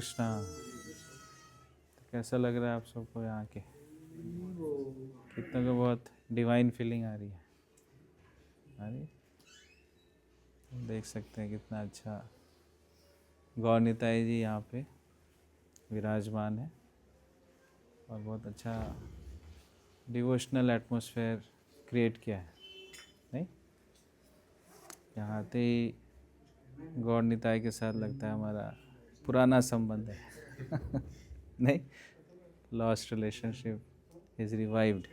कृष्णा। तो कैसा लग रहा है आप सबको यहाँ के? कितना को बहुत डिवाइन फीलिंग आ रही है? देख सकते हैं कितना अच्छा गौर निताई जी यहाँ पे विराजमान है और बहुत अच्छा डिवोशनल एटमॉस्फेयर क्रिएट किया है। नहीं, यहाँ आते ही गौर निताई के साथ लगता है हमारा पुराना संबंध है। नहीं, lost relationship is revived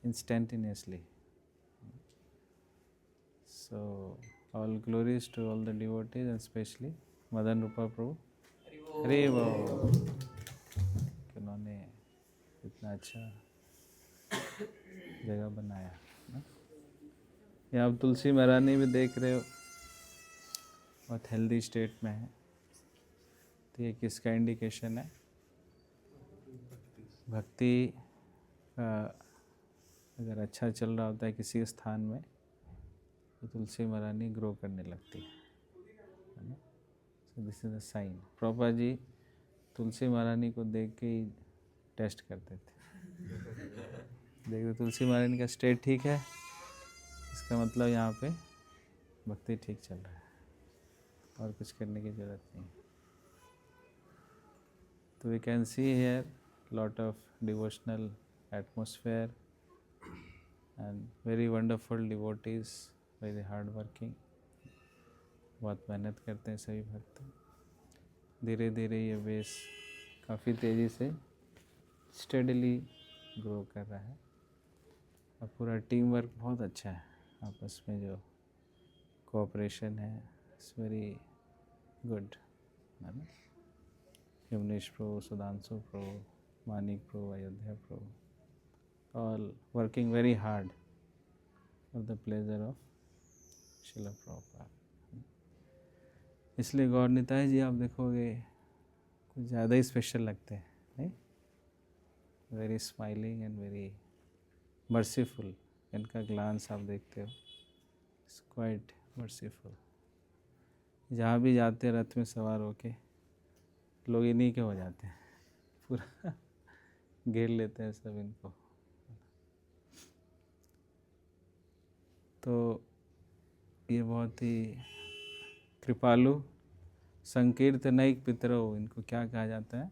instantaneously. So all glories to all the devotees and especially Madan Rupa Prabhu. अरे वो उन्होंने इतना अच्छा जगह बनाया ना? ये आप तुलसी महारानी भी देख रहे हो, बहुत हेल्दी स्टेट में है। तो ये किसका इंडिकेशन है? भक्ति का अगर अच्छा चल रहा होता है किसी स्थान में तो तुलसी महारानी ग्रो करने लगती है ना। So this is a sign. Prabhupada ji Tulsi Maharani को देख के ही टेस्ट करते थे। देखते तुलसी महारानी का स्टेट ठीक है, इसका मतलब यहाँ पे भक्ति ठीक चल रहा है और कुछ करने की ज़रूरत नहीं। तो we can see here lot of devotional atmosphere and very wonderful devotees, very hard working, बहुत मेहनत करते हैं सभी भक्त। धीरे धीरे ये बेस काफ़ी तेज़ी से स्टेडली ग्रो कर रहा है और पूरा टीम वर्क बहुत अच्छा है। आपस में जो कोऑपरेशन है इट्स वेरी गुड, है ना। Yamunesh pro, Sudhanshu pro, Manik Pro, Ayodhya Pro, all working very hard for the pleasure of Srila Prabhupada। इसलिए गौर निताई जी आप देखोगे कुछ ज़्यादा ही स्पेशल लगते हैं, नहीं? Very smiling and very merciful. इनका ग्लांस आप देखते हो, इट्स क्वाइट मर्सीफुल। जहाँ भी जाते रथ में सवार होके लोग इन्हीं के हो जाते हैं, पूरा घेर लेते हैं सब इनको। तो ये बहुत ही कृपालु संकीर्तनैक पितरो, इनको क्या कहा जाता है?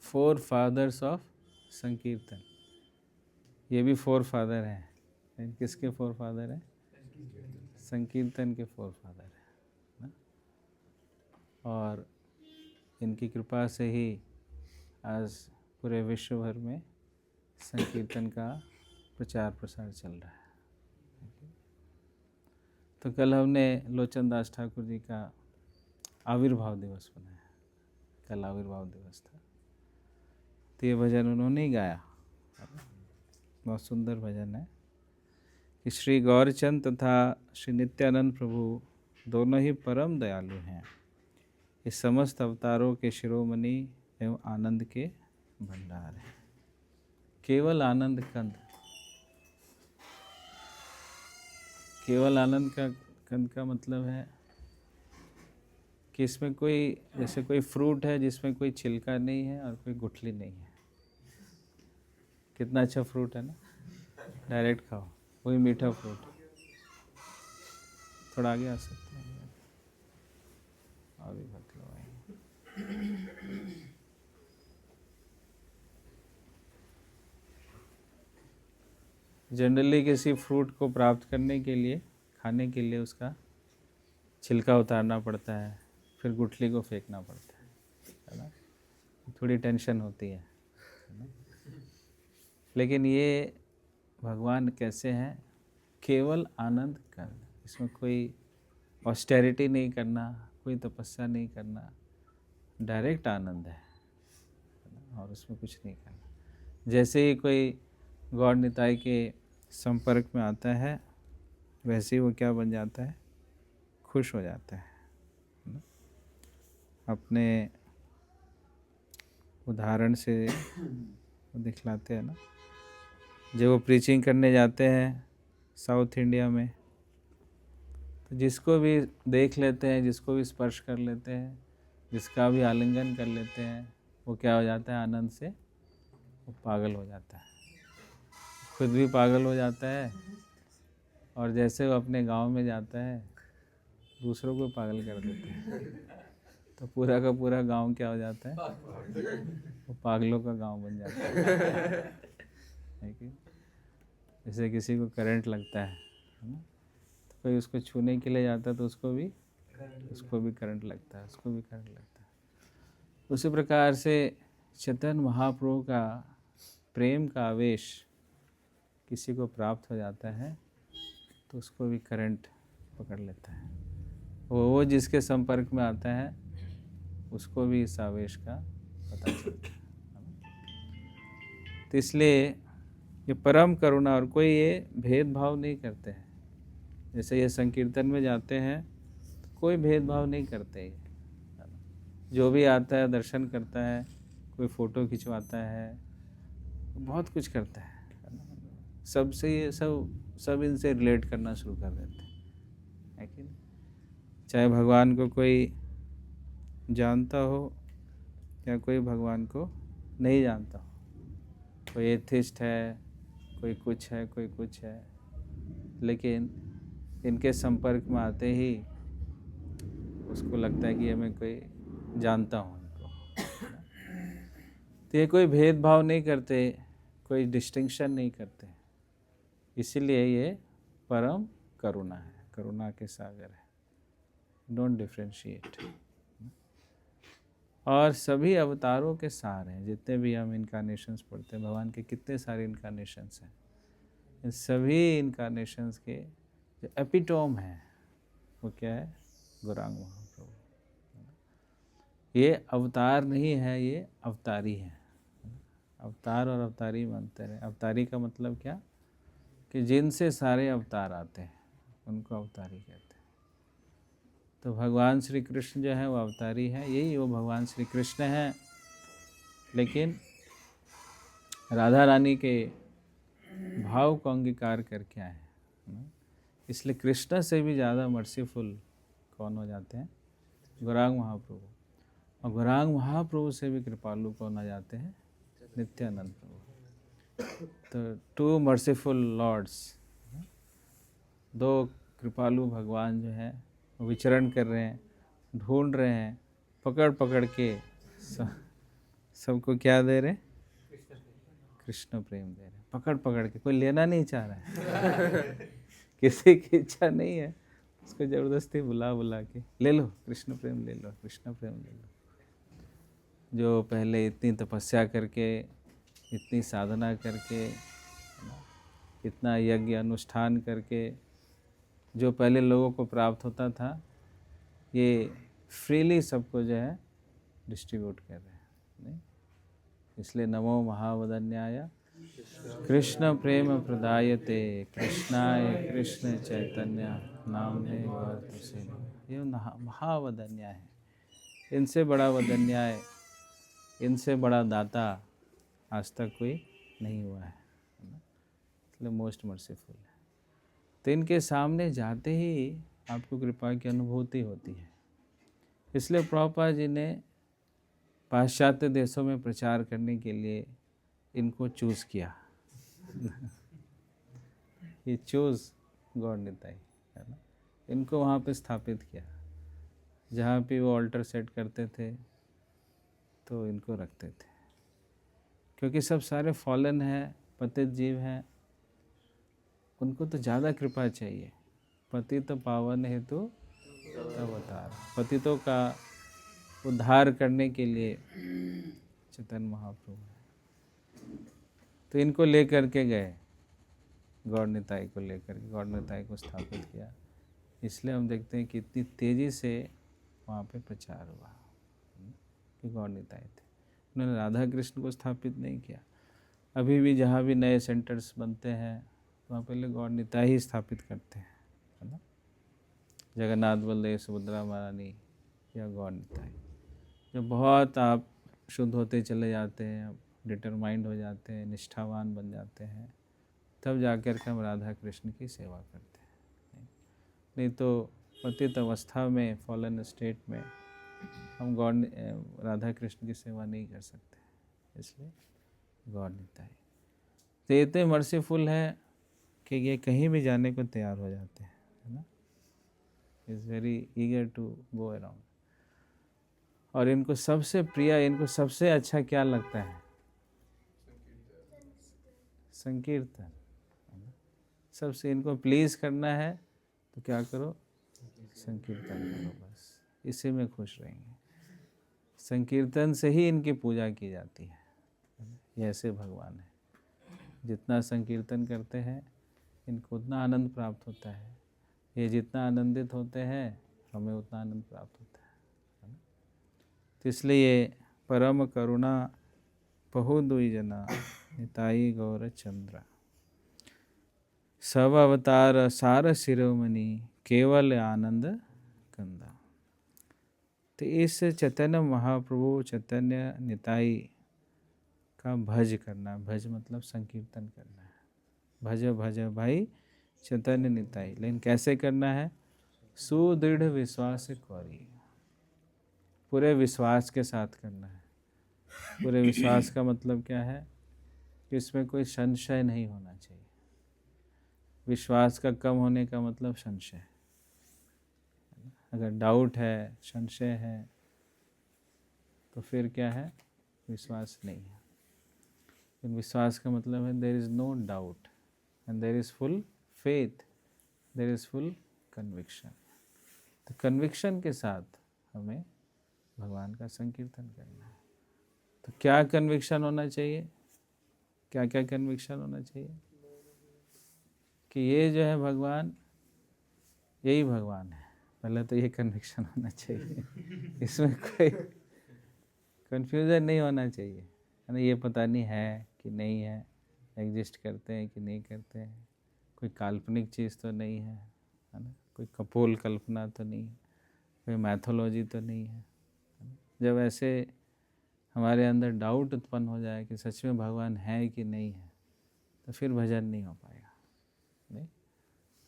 4 फादर्स ऑफ संकीर्तन। ये भी 4 फादर हैं। किसके 4 फादर हैं? संकीर्तन के 4 फादर हैं ना? और इनकी कृपा से ही आज पूरे विश्व भर में संकीर्तन का प्रचार प्रसार चल रहा है। तो कल हमने लोचन दास ठाकुर जी का आविर्भाव दिवस मनाया। कल आविर्भाव दिवस था, तो ये भजन उन्होंने ही गाया। बहुत सुंदर भजन है कि श्री गौरचंद तथा श्री नित्यानंद प्रभु दोनों ही परम दयालु हैं। इस समस्त अवतारों के शिरोमणि एवं आनंद के भंडार है। केवल आनंद कंद, केवल आनंद का कंद का मतलब है कि इसमें कोई, जैसे कोई फ्रूट है जिसमें कोई छिलका नहीं है और कोई गुठली नहीं है। कितना अच्छा फ्रूट है ना, डायरेक्ट खाओ, वही मीठा फ्रूट। थोड़ा आगे आ सकते हैं, अभी मतलब जनरली किसी फ्रूट को प्राप्त करने के लिए, खाने के लिए उसका छिलका उतारना पड़ता है, फिर गुठली को फेंकना पड़ता है ना। थोड़ी टेंशन होती है ना? लेकिन ये भगवान कैसे हैं? केवल आनंद कर, इसमें कोई ऑस्टेरिटी नहीं करना, कोई तपस्या नहीं करना, डायरेक्ट आनंद है और उसमें कुछ नहीं करना। जैसे ही कोई गौर निताई के संपर्क में आता है वैसे ही वो क्या बन जाता है? खुश हो जाता है। अपने उदाहरण से दिखलाते हैं ना। जब वो प्रीचिंग करने जाते हैं साउथ इंडिया में, तो जिसको भी देख लेते हैं, जिसको भी स्पर्श कर लेते हैं, जिसका भी आलिंगन कर लेते हैं वो क्या हो जाता है, आनंद से वो पागल हो जाता है, खुद भी पागल हो जाता है, और जैसे वो अपने गांव में जाता है दूसरों को पागल कर देता है, तो पूरा का पूरा गांव क्या हो जाता है, वो पागलों का गांव बन जाता है कि जैसे किसी को करंट लगता है ना, तो कोई उसको छूने के लिए जाता है तो उसको भी करंट लगता है, उसको भी करंट लगता है। उसी प्रकार से चैतन्य महाप्रभु का प्रेम का आवेश किसी को प्राप्त हो जाता है तो उसको भी करंट पकड़ लेता है, वो जिसके संपर्क में आता है उसको भी इस आवेश का पता चलता है। तो इसलिए ये परम करुणा, और कोई ये भेदभाव नहीं करते हैं। जैसे ये संकीर्तन में जाते हैं तो कोई भेदभाव नहीं करते, ये जो भी आता है दर्शन करता है, कोई फ़ोटो खिंचवाता है, बहुत कुछ करता है सबसे, ये सब इनसे रिलेट करना शुरू कर देते हैं, है कि नहीं? चाहे भगवान को कोई जानता हो या कोई भगवान को नहीं जानता हो, कोई एथिस्ट है, कोई कुछ है, कोई कुछ है, लेकिन इनके संपर्क में आते ही उसको लगता है कि ये मैं कोई जानता हूँ इनको। तो ये कोई भेदभाव नहीं करते, कोई डिस्टिंक्शन नहीं करते, इसीलिए ये परम करुणा है, करुणा के सागर है, डोंट डिफ्रेंशिएट। और सभी अवतारों के सार हैं, जितने भी हम इनकारनेशंस पढ़ते हैं, भगवान के कितने सारे इनकारनेशंस हैं, इन सभी इनकारनेशंस के जो एपिटोम है वो क्या है, गौरांग महाप्रभु। ये अवतार नहीं है, ये अवतारी है। अवतार और अवतारी में अंतर है। अवतारी का मतलब क्या, कि जिनसे सारे अवतार आते हैं उनको अवतारी कहते हैं। तो भगवान श्री कृष्ण जो है वो अवतारी है, यही वो भगवान श्री कृष्ण हैं, लेकिन राधा रानी के भाव को अंगीकार करके आए हैं, इसलिए कृष्ण से भी ज़्यादा मर्सीफुल कौन हो जाते हैं, गौरांग महाप्रभु। और गौरांग महाप्रभु से भी कृपालु कौन हो जाते हैं, नित्यानंद प्रभु। तो टू मर्सीफुल लॉर्ड्स, दो कृपालु भगवान जो है वो विचरण कर रहे हैं, ढूंढ रहे हैं, पकड़ पकड़ के सबको क्या दे रहे, कृष्ण प्रेम दे रहे, पकड़ पकड़ के। कोई लेना नहीं चाह रहा है किसी की इच्छा नहीं है, उसको ज़बरदस्ती बुला बुला के ले लो कृष्ण प्रेम, ले लो कृष्ण प्रेम, ले लो। जो पहले इतनी तपस्या करके, इतनी साधना करके, इतना यज्ञ अनुष्ठान करके जो पहले लोगों को प्राप्त होता था, ये फ्रीली सबको जो है डिस्ट्रीब्यूट कर रहे हैं, नहीं? इसलिए नमो महावदन्याय कृष्ण प्रेम प्रदायते कृष्णाय कृष्ण चैतन्य नामने गौरतसे। ये महावदन्याय है, इनसे बड़ा वदन्याय, इनसे बड़ा दाता आज तक कोई नहीं हुआ है ना? इसलिए मोस्ट मर्सीफुल है। तो इनके सामने जाते ही आपको कृपा की अनुभूति होती है। इसलिए प्रभुपाद जी ने पाश्चात्य देशों में प्रचार करने के लिए इनको चूज़ किया ये चूज़ गॉड निताई है ना, इनको वहाँ पे स्थापित किया, जहाँ पे वो ऑल्टर सेट करते थे तो इनको रखते थे, क्योंकि सब सारे फॉलन हैं, पतित जीव हैं, उनको तो ज़्यादा कृपा चाहिए। पतित पावन हेतु अवतार, पतितों का उद्धार करने के लिए चैतन्य महाप्रभु है। तो इनको लेकर के गए, गौर निताई को लेकर के गौर निताई को स्थापित किया। इसलिए हम देखते हैं कि इतनी तेज़ी से वहाँ पे प्रचार हुआ कि गौर निताई थे। उन्होंने राधा कृष्ण को स्थापित नहीं किया। अभी भी जहाँ भी नए सेंटर्स बनते हैं वहाँ पहले गौर निताई ही स्थापित करते हैं, है ना। जगन्नाथ बलदेव सुभद्रा महारानी या गौर निताई। जब बहुत आप शुद्ध होते चले जाते हैं, डिटरमाइंड हो जाते हैं, निष्ठावान बन जाते हैं, तब जाकर के हम राधा कृष्ण की सेवा करते हैं। नहीं तो पतित अवस्था में, फॉलन स्टेट में हम गौर राधा कृष्ण की सेवा नहीं कर सकते, इसलिए गौर निताई। तो ये इतने मर्सीफुल है कि ये कहीं भी जाने को तैयार हो जाते हैं, है ना। Is very eager to go around. और इनको सबसे प्रिय, इनको सबसे अच्छा क्या लगता है? संकीर्तन। सबसे इनको प्लीज करना है तो क्या करो? संकीर्तन करो, बस इसी में खुश रहेंगे। संकीर्तन से ही इनकी पूजा की जाती है। ये ऐसे भगवान है, जितना संकीर्तन करते हैं इनको उतना आनंद प्राप्त होता है। ये जितना आनंदित होते हैं हमें उतना आनंद प्राप्त होता है। तो इसलिए परम करुणा बहु दुई जना निताई गौर चंद्र, सब अवतार सार शिरोमणि केवल आनंद कंदा। तो इस चैतन्य महाप्रभु चैतन्य निताई का भज करना, भज मतलब संकीर्तन करना है। भज भज भाई चैतन्य निताई, लेकिन कैसे करना है? सुदृढ़ विश्वास कौरी, पूरे विश्वास के साथ करना है। पूरे विश्वास का मतलब क्या है? कि इसमें कोई संशय नहीं होना चाहिए। विश्वास का कम होने का मतलब संशय। अगर डाउट है, संशय है, तो फिर क्या है? विश्वास नहीं है। लेकिन विश्वास का मतलब है there is no doubt and there is full faith, there is full conviction. तो कन्विक्शन के साथ हमें भगवान का संकीर्तन करना है। तो क्या कन्विक्शन होना चाहिए? क्या क्या कन्विक्शन होना चाहिए? कि ये जो है भगवान, यही भगवान है। पहले तो ये कन्विक्शन होना चाहिए। इसमें कोई कन्फ्यूज़न नहीं होना चाहिए, है ना। ये पता नहीं है कि नहीं है, एग्जिस्ट करते हैं कि नहीं करते हैं, कोई काल्पनिक चीज़ तो नहीं है, है ना। कोई कपोल कल्पना तो नहीं है, कोई मैथोलॉजी तो नहीं है। जब ऐसे हमारे अंदर डाउट उत्पन्न हो जाए कि सच में भगवान है कि नहीं है, तो फिर भजन नहीं हो पाएगा। नहीं,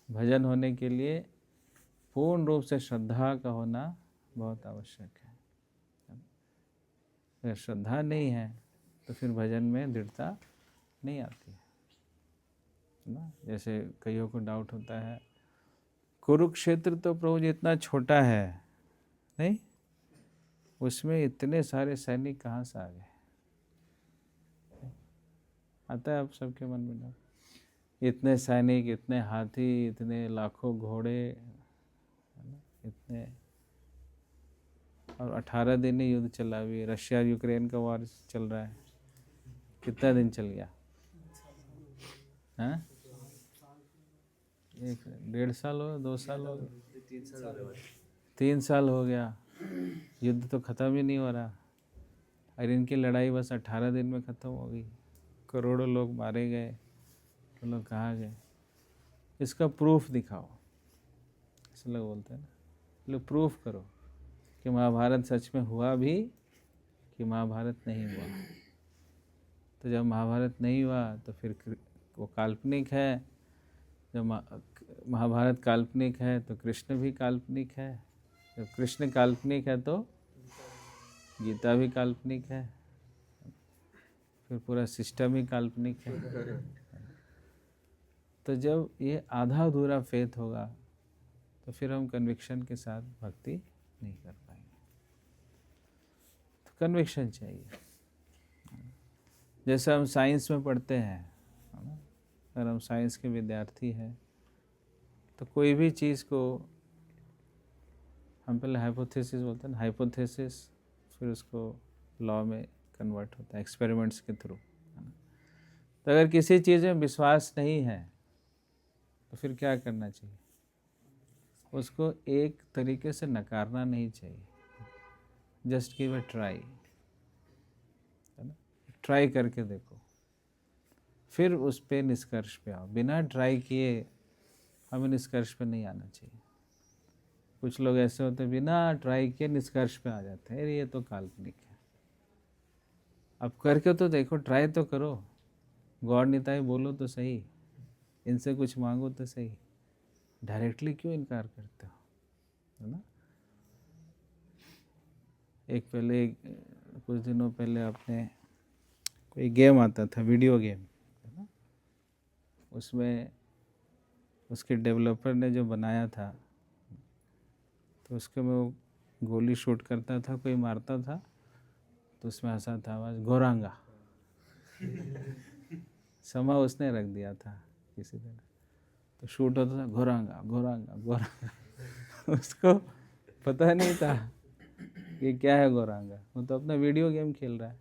भजन होने के लिए पूर्ण रूप से श्रद्धा का होना बहुत आवश्यक है। अगर श्रद्धा नहीं है तो फिर भजन में दृढ़ता नहीं आती है ना। जैसे कईयों को डाउट होता है, कुरुक्षेत्र तो प्रभु जी इतना छोटा है, नहीं, उसमें इतने सारे सैनिक कहाँ से आ गए? आता है आप सबके मन में डाउट? इतने सैनिक, इतने हाथी, इतने लाखों घोड़े, है ना, इतने, और 18 दिन ही युद्ध चला हुई है। रशिया यूक्रेन का वार चल रहा है, कितना दिन चल गया? हाँ, 1.5 साल हो, 2 साल हो गए, 3 साल हो गया, युद्ध तो ख़त्म ही नहीं हो रहा। और इनकी लड़ाई बस 18 दिन में ख़त्म हो गई। करोड़ों लोग मारे गए, तो लोग कहाँ गए? इसका प्रूफ दिखाओ, ऐसे लोग बोलते हैं ना। लोग प्रूफ करो कि महाभारत सच में हुआ भी कि महाभारत नहीं हुआ। तो जब महाभारत नहीं हुआ तो फिर वो काल्पनिक है। जब महाभारत काल्पनिक है तो कृष्ण भी काल्पनिक है। जब कृष्ण काल्पनिक है तो गीता भी काल्पनिक है, फिर पूरा सिस्टम ही काल्पनिक है। तो जब ये आधा अधूरा फेथ होगा तो फिर हम कन्विक्शन के साथ भक्ति नहीं कर पाएंगे। तो कन्विक्शन चाहिए। जैसे हम साइंस में पढ़ते हैं, है ना, अगर हम साइंस के विद्यार्थी हैं तो कोई भी चीज़ को हम पहले हाइपोथेसिस बोलते हैं ना, हाइपोथेसिस, फिर उसको लॉ में कन्वर्ट होता है एक्सपेरिमेंट्स के थ्रू, है ना। तो अगर किसी चीज़ में विश्वास नहीं है तो फिर क्या करना चाहिए? उसको एक तरीके से नकारना नहीं चाहिए, जस्ट गिव अ ट्राई, है ना। ट्राई करके देखो, फिर उस पे निष्कर्ष पे आओ। बिना ट्राई किए हमें निष्कर्ष पे नहीं आना चाहिए। कुछ लोग ऐसे होते हैं बिना ट्राई किए निष्कर्ष पे आ जाते हैं, अरे ये तो काल्पनिक है। अब करके तो देखो, ट्राई तो करो, गौर निताई बोलो तो सही, इनसे कुछ मांगो तो सही। डायरेक्टली क्यों इनकार करते हो, है ना। कुछ दिनों पहले आपने कोई गेम आता था, वीडियो गेम है ना, उसमें उसके डेवलपर ने जो बनाया था, तो उसके में वो गोली शूट करता था, कोई मारता था, तो उसमें हंसा था आवाज़ गोरांगा। समा उसने रख दिया था किसी दिन, तो शूट होता था गोरांगा गोरांगा गोरांगा। उसको पता नहीं था ये क्या है गोरांगा, वो तो अपना वीडियो गेम खेल रहा है,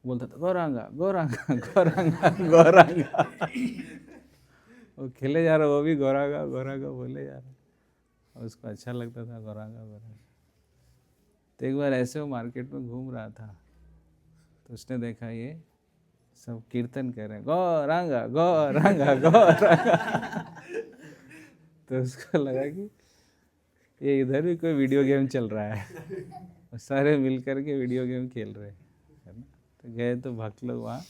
बोलता था गोरांगा गोरांगा गोरांगा गोरांगा। वो खेले जा रहा, वो भी गोरांगा गोरांगा बोले जा रहा, और उसको अच्छा लगता था गोरांगा गोरांगा। तो एक बार ऐसे वो मार्केट में घूम रहा था, तो उसने देखा ये सब कीर्तन कर रहे हैं गौरांगा गौरांगा गौरांगा। तो उसको लगा कि ये इधर भी कोई वीडियो गेम चल रहा है, और सारे मिल करके वीडियो गेम खेल रहे हैं, है ना। तो गए तो भक्त लोग वहाँ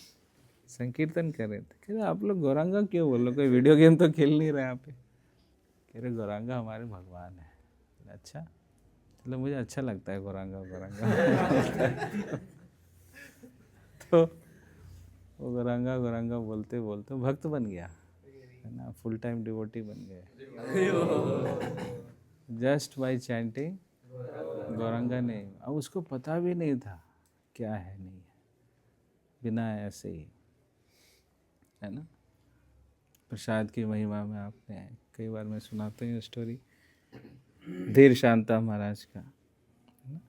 संकीर्तन कर रहे थे, कह रहे आप लोग गौरांगा क्यों बोल रहे, कोई वीडियो गेम तो खेल नहीं रहे यहाँ पे। कह रहे गौरांगा हमारे भगवान है। अच्छा, मतलब मुझे अच्छा लगता है गौरांगा गौरांगा। तो वो गौरांगा गौरांगा बोलते बोलते भक्त बन गया, है ना, फुल टाइम डिवोटी बन गए, जस्ट बाय चैंटिंग गौरांगा ने। अब उसको पता भी नहीं था क्या है नहीं है, बिना ऐसे ही, है ना। प्रसाद की महिमा में आपने कई बार मैं सुनाते हैं स्टोरी धीर शांता महाराज का, है ना,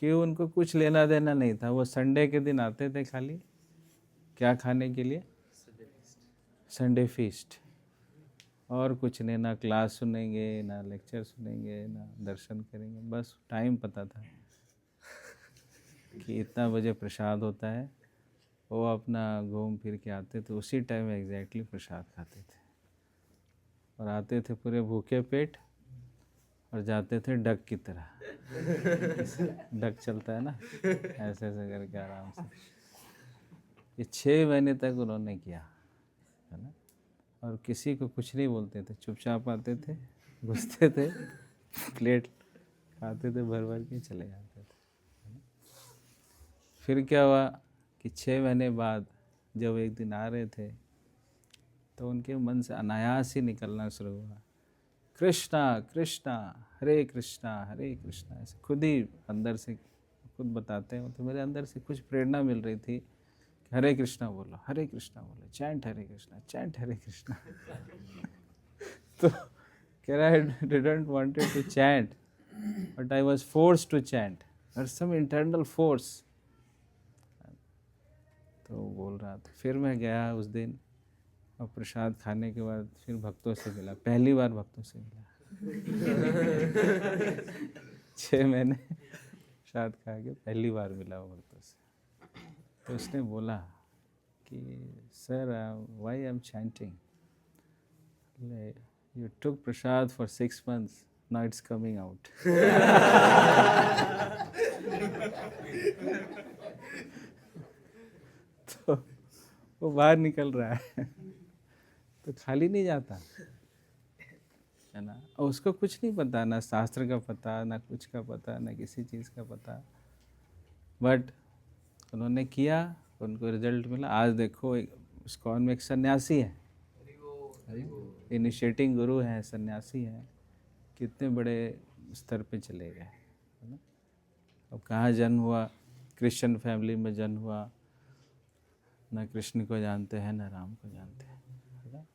कि उनको कुछ लेना देना नहीं था, वो संडे के दिन आते थे खाली क्या खाने के लिए, संडे फीस्ट, और कुछ नहीं, ना क्लास सुनेंगे, ना लेक्चर सुनेंगे, ना दर्शन करेंगे, बस टाइम पता था कि इतना बजे प्रसाद होता है, वो अपना घूम फिर के आते थे, उसी टाइम एग्जैक्टली प्रसाद खाते थे, और आते थे पूरे भूखे पेट, और जाते थे डक की तरह। डक चलता है ना, ऐसे ऐसे करके आराम से। ये 6 महीने तक उन्होंने किया, है ना, और किसी को कुछ नहीं बोलते थे, चुपचाप आते थे, घुसते थे, प्लेट खाते थे, भर भर के चले जाते थे। फिर क्या हुआ कि 6 महीने बाद जब एक दिन आ रहे थे, तो उनके मन से अनायास ही निकलना शुरू हुआ, कृष्णा कृष्णा हरे कृष्णा हरे कृष्णा, ऐसे खुद ही अंदर से खुद बताते हैं। तो मेरे अंदर से कुछ प्रेरणा मिल रही थी, हरे कृष्णा बोलो, चैंट हरे कृष्णा, चैंट हरे कृष्णा। तो कह रहा है didn't wanted to chant, but I was forced to chant, और सम इंटरनल फोर्स। तो बोल रहा था, फिर मैं गया उस दिन, और प्रसाद खाने के बाद फिर भक्तों से मिला, पहली बार भक्तों से मिला। 6 महीने प्रसाद खा के पहली बार मिला वो भक्तों से। तो उसने बोला कि sir why I am chanting, you took Prasad for 6 months, now it's coming out. तो वो बाहर निकल रहा है, तो खाली नहीं जाता, है ना। और उसको कुछ नहीं पता, ना शास्त्र का पता, ना कुछ का पता, ना किसी चीज़ का पता, बट उन्होंने किया, उनको रिजल्ट मिला। आज देखो इस्कॉन में एक सन्यासी है, इनिशिएटिंग गुरु हैं, सन्यासी हैं, कितने बड़े स्तर पे चले गए, है ना। अब कहाँ जन्म हुआ, क्रिश्चियन फैमिली में जन्म हुआ, ना कृष्ण को जानते हैं ना राम को जानते हैं, है ना।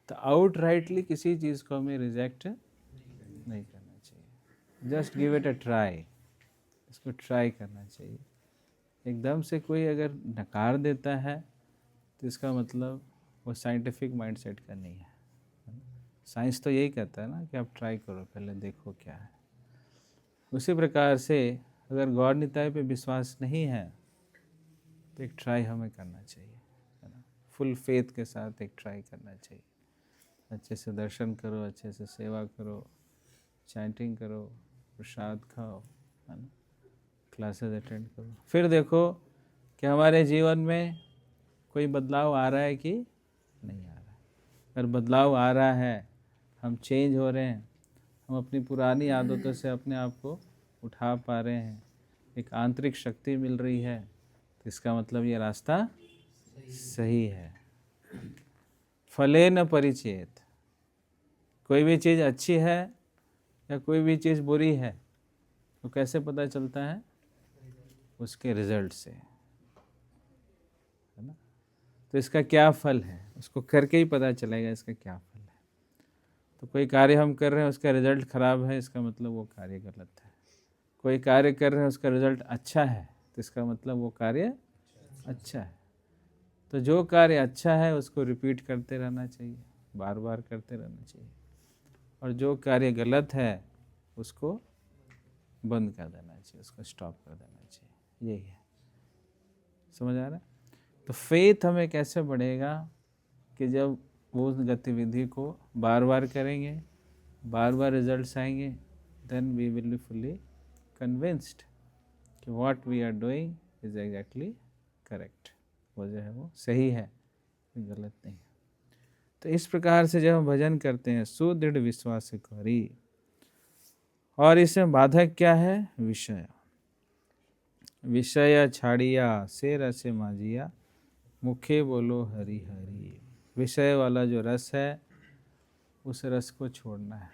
तो आउट राइटली किसी चीज़ को हमें रिजेक्ट नहीं करना चाहिए, just give it a try, इसको ट्राई करना चाहिए। एकदम से कोई अगर नकार देता है, तो इसका मतलब वो साइंटिफिक माइंडसेट का नहीं है। साइंस तो यही कहता है ना कि आप ट्राई करो, पहले देखो क्या है। उसी प्रकार से अगर गौर निताय पे विश्वास नहीं है, तो एक ट्राई हमें करना चाहिए, है ना। फुल फेथ के साथ एक ट्राई करना चाहिए, अच्छे से दर्शन करो, अच्छे से सेवा करो, चैंटिंग करो, प्रसाद खाओ, है ना, क्लासेस अटेंड करो, फिर देखो कि हमारे जीवन में कोई बदलाव आ रहा है कि नहीं आ रहा है। अगर बदलाव आ रहा है, हम चेंज हो रहे हैं, हम अपनी पुरानी आदतों से अपने आप को उठा पा रहे हैं, एक आंतरिक शक्ति मिल रही है, तो इसका मतलब ये रास्ता सही है। फले न परिचेत, कोई भी चीज़ अच्छी है या कोई भी चीज़ बुरी है तो कैसे पता चलता है? उसके रिजल्ट से, है ना। तो इसका क्या फल है उसको करके ही पता चलेगा इसका क्या फल है। तो कोई कार्य हम कर रहे हैं उसका रिजल्ट खराब है, इसका मतलब वो कार्य गलत है। कोई कार्य कर रहे हैं उसका रिजल्ट अच्छा है, तो इसका मतलब वो कार्य अच्छा है। तो जो कार्य अच्छा है उसको रिपीट करते रहना चाहिए, बार बार करते रहना चाहिए, और जो कार्य गलत है उसको बंद कर देना चाहिए, उसको स्टॉप कर देना चाहिए। यही है, समझ आ रहा है। तो फेथ हमें कैसे बढ़ेगा कि जब वो उस गतिविधि को बार बार करेंगे, बार बार रिजल्ट्स आएंगे, then we will be fully convinced कि what we are doing is exactly correct, वो जो है वो सही है, गलत नहीं। तो इस प्रकार से जब हम भजन करते हैं सुदृढ़ विश्वास करी, और इसमें बाधक क्या है? विषय। विषय छाड़िया से रस माजिया, मुखे बोलो हरि हरि। विषय वाला जो रस है उस रस को छोड़ना है,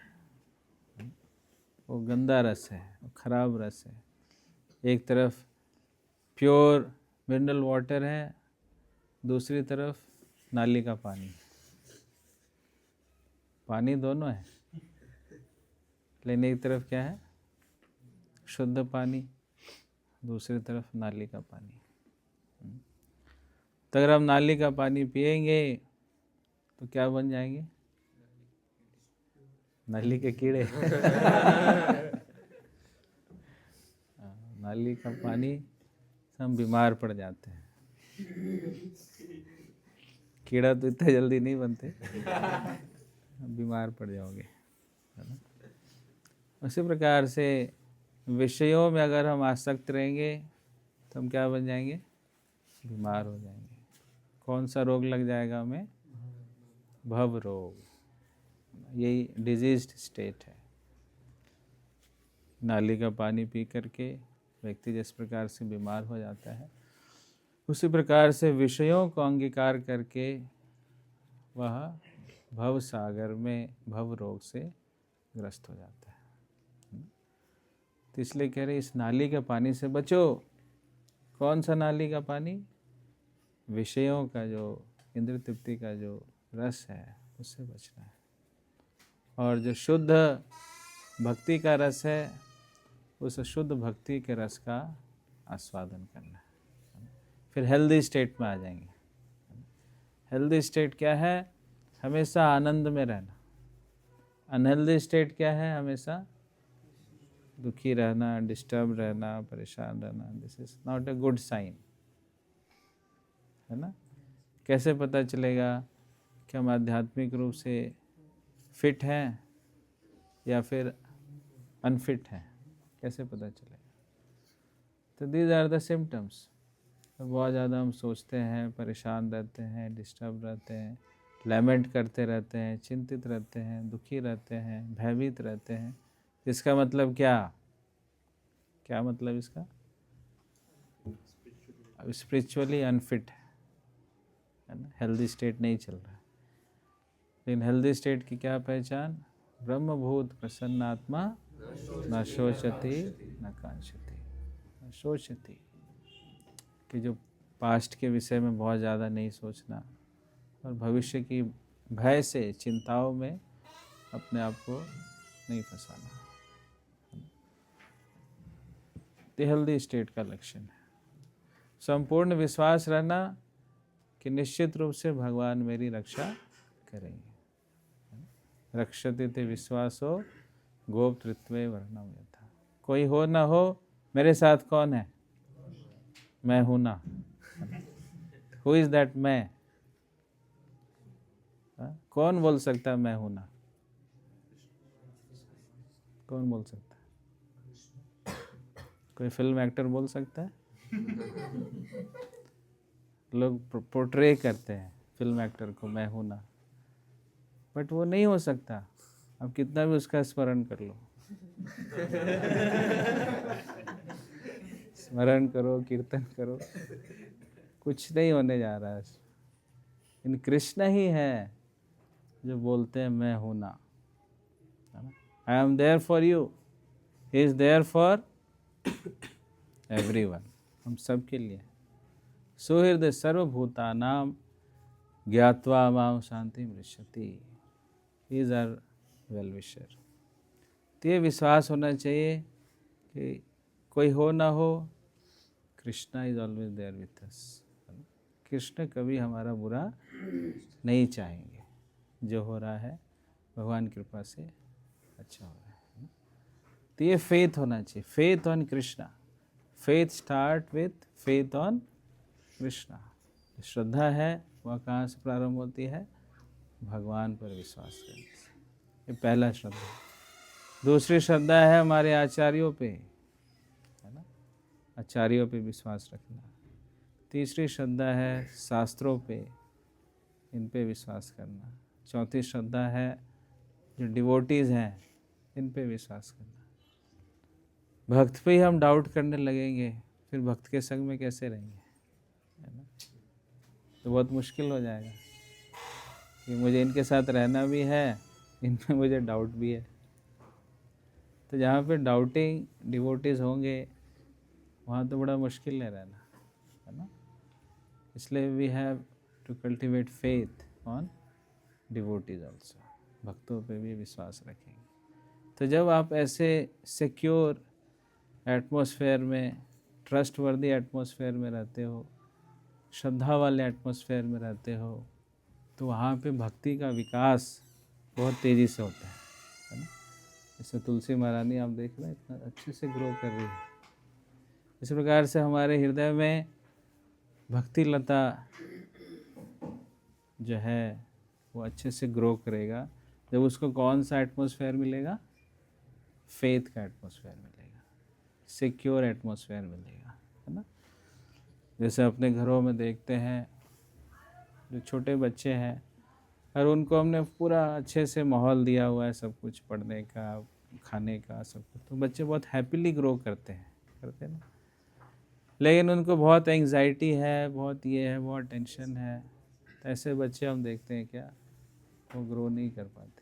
वो गंदा रस है, वो खराब रस है। एक तरफ प्योर मिनरल वाटर है, दूसरी तरफ नाली का पानी। पानी दोनों है, लेकिन एक तरफ क्या है? शुद्ध पानी, दूसरी तरफ नाली का पानी। तो अगर हम नाली का पानी पिएंगे तो क्या बन जाएंगे? नाली के कीड़े। नाली का पानी से हम बीमार पड़ जाते हैं। कीड़ा तो इतना जल्दी नहीं बनते, बीमार पड़ जाओगे, है ना। उसी प्रकार से विषयों में अगर हम आसक्त रहेंगे तो हम क्या बन जाएंगे? बीमार हो जाएंगे। कौन सा रोग लग जाएगा हमें? भव रोग। यही डिजीज्ड स्टेट है। नाली का पानी पी करके व्यक्ति जिस प्रकार से बीमार हो जाता है, उसी प्रकार से विषयों को अंगीकार करके वह भव सागर में भव रोग से ग्रस्त हो जाता है। तो इसलिए कह रहे इस नाली के पानी से बचो। कौन सा नाली का पानी? विषयों का, जो इंद्र तृप्ति का जो रस है उससे बचना है, और जो शुद्ध भक्ति का रस है उस शुद्ध भक्ति के रस का आस्वादन करना है। फिर हेल्दी स्टेट में आ जाएंगे। हेल्दी स्टेट क्या है? हमेशा आनंद में रहना। अनहेल्दी स्टेट क्या है? हमेशा दुखी रहना, डिस्टर्ब रहना, परेशान रहना। This is not a good sign, है ना। कैसे पता चलेगा कि हम आध्यात्मिक रूप से फिट हैं या फिर अनफिट हैं? कैसे पता चलेगा? तो दीज आर द सिम्टम्स। बहुत ज़्यादा हम सोचते हैं, परेशान रहते हैं, डिस्टर्ब रहते हैं, लैमेंट करते रहते हैं, चिंतित रहते हैं, दुखी रहते हैं, भयभीत रहते हैं। इसका मतलब क्या? क्या मतलब इसका? स्पिरिचुअली अनफिट है ना, हेल्दी स्टेट नहीं चल रहा है। लेकिन हेल्दी स्टेट की क्या पहचान? ब्रह्मभूत प्रसन्नात्मा न शोचति न कांक्षति। न शोचति कि जो पास्ट के विषय में बहुत ज़्यादा नहीं सोचना, और भविष्य की भय से, चिंताओं में अपने आप को नहीं फंसाना। तो हेल्दी स्टेट का लक्षण है। संपूर्ण विश्वास रहना कि निश्चित रूप से भगवान मेरी रक्षा करेंगे। रक्षति ते विश्वासो गोप्तृत्वे वर्णम यथा। कोई हो ना हो, मेरे साथ कौन है? मैं हूं ना। हु इज दैट मैं? कौन बोल सकता है मैं हूं ना? कौन बोल सकता है? कोई फिल्म एक्टर बोल सकता है? लोग पोर्ट्रे करते हैं फिल्म एक्टर को, मैं हूं ना, बट वो नहीं हो सकता। अब कितना भी उसका स्मरण कर लो। स्मरण करो, कीर्तन करो, कुछ नहीं होने जा रहा है। इन कृष्ण ही है जो बोलते हैं मैं हूं ना, I am there for you, he is there for everyone, हम सब के लिए। सुहृद सर्वभूतानाम ज्ञात्वा माम शांति मृष्यति, he is our well wisher. तो ये विश्वास होना चाहिए कि कोई हो ना हो, Krishna is always there with us. Krishna कभी हमारा बुरा नहीं चाहेंगे, जो हो रहा है भगवान की कृपा से अच्छा हो रहा है। तो ये फेथ होना चाहिए, faith on Krishna. Faith start with faith on Krishna. श्रद्धा है वह कहाँ से प्रारंभ होती है? भगवान पर विश्वास करने से। ये पहला श्रद्धा। दूसरी श्रद्धा है हमारे आचार्यों पे, है ना, आचार्यों पे विश्वास रखना। तीसरी श्रद्धा है शास्त्रों पे, इन पे विश्वास करना। चौथी श्रद्धा है जो डिवोटीज हैं, इन पे विश्वास करना। भक्त पे ही हम डाउट करने लगेंगे, फिर भक्त के संग में कैसे रहेंगे, है ना? तो बहुत मुश्किल हो जाएगा कि मुझे इनके साथ रहना भी है, इनमें मुझे डाउट भी है। तो जहाँ पे डाउटिंग डिवोटीज होंगे वहाँ तो बड़ा मुश्किल है रहना, है ना? इसलिए we have to cultivate faith on devotees also, भक्तों पे भी विश्वास रखेंगे। तो जब आप ऐसे सिक्योर एटमॉस्फेयर में, ट्रस्टवर्दी एटमॉस्फेयर में रहते हो, श्रद्धा वाले एटमॉस्फेयर में रहते हो, तो वहाँ पे भक्ति का विकास बहुत तेज़ी से होता है ना? जैसे तुलसी महारानी आप देख रहे हैं इतना अच्छे से ग्रो कर रही है। इस प्रकार से हमारे हृदय में भक्ति लता जो है वो अच्छे से ग्रो करेगा। जब उसको कौन सा एटमॉस्फेयर मिलेगा? फेथ का एटमॉस्फेयर मिलेगा, सिक्योर एटमॉस्फेयर मिलेगा, है ना? जैसे अपने घरों में देखते हैं जो छोटे बच्चे हैं, और उनको हमने पूरा अच्छे से माहौल दिया हुआ है, सब कुछ पढ़ने का, खाने का, सब कुछ, तो बच्चे बहुत हैप्पीली ग्रो करते हैं ना। लेकिन उनको बहुत एंग्जाइटी है, बहुत ये है, बहुत टेंशन है, तो ऐसे बच्चे हम देखते हैं क्या, वो ग्रो नहीं कर पाते।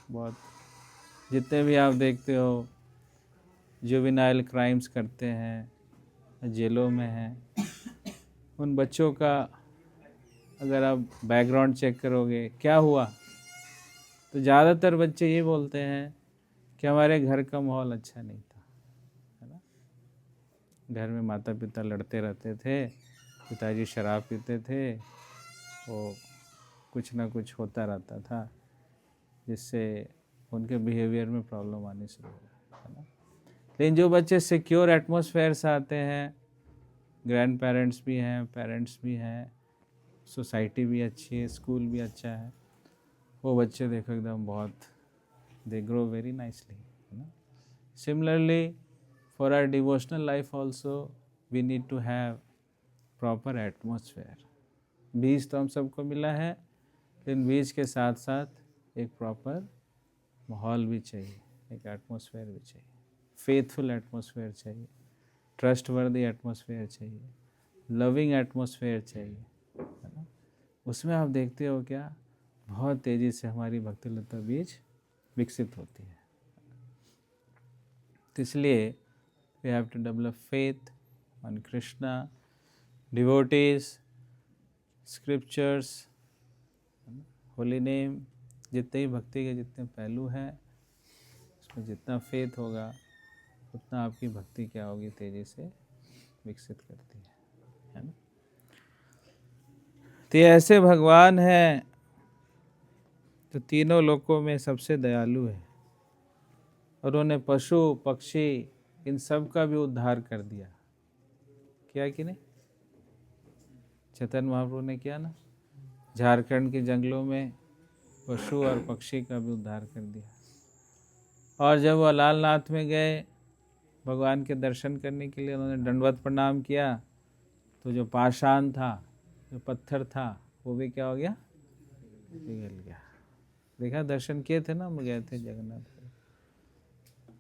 बहुत जितने भी आप देखते हो जुवेनाइल क्राइम्स करते हैं, जेलों में हैं, उन बच्चों का अगर आप बैकग्राउंड चेक करोगे क्या हुआ, तो ज़्यादातर बच्चे ये बोलते हैं कि हमारे घर का माहौल अच्छा नहीं था, है ना? घर में माता पिता लड़ते रहते थे, पिताजी शराब पीते थे, वो कुछ ना कुछ होता रहता था जिससे उनके बिहेवियर में प्रॉब्लम आनी शुरू हो गई, है ना? लेकिन जो बच्चे सिक्योर एटमॉस्फेयर से आते हैं, ग्रैंड पेरेंट्स भी हैं, पेरेंट्स भी हैं, सोसाइटी भी अच्छी है, स्कूल भी अच्छा है, वो बच्चे देखो एकदम बहुत दे ग्रो वेरी नाइसली, है ना? Similarly for our devotional life also we need to have proper atmosphere. बीज तो हम सबको मिला है, लेकिन बीज के साथ साथ एक प्रॉपर माहौल भी चाहिए, एक एटमॉस्फेयर भी चाहिए, फेथफुल एटमॉस्फेयर चाहिए, ट्रस्टवर्दी एटमॉस्फेयर चाहिए, लविंग एटमॉस्फेयर चाहिए, है ना? उसमें आप देखते हो क्या बहुत तेज़ी से हमारी भक्ति लता बीज विकसित होती है। तो इसलिए we have to develop faith on Krishna, devotees, scriptures, holy name, जितने ही भक्ति के जितने पहलू हैं, उसमें जितना फेथ होगा उतना आपकी भक्ति क्या होगी, तेज़ी से विकसित करती है ना? तो ऐसे भगवान हैं तो तीनों लोकों में सबसे दयालु है, और उन्होंने पशु पक्षी इन सब का भी उद्धार कर दिया, क्या कि नहीं? चैतन्य महाप्रभु ने किया ना, झारखंड के जंगलों में पशु और पक्षी का भी उद्धार कर दिया। और जब वो लालनाथ में गए भगवान के दर्शन करने के लिए, उन्होंने दंडवत प्रणाम किया, तो जो पाषाण था, जो पत्थर था, वो भी क्या हो गया, पिघल गया। देखा, दर्शन किए थे ना, हम गए थे जगन्नाथ।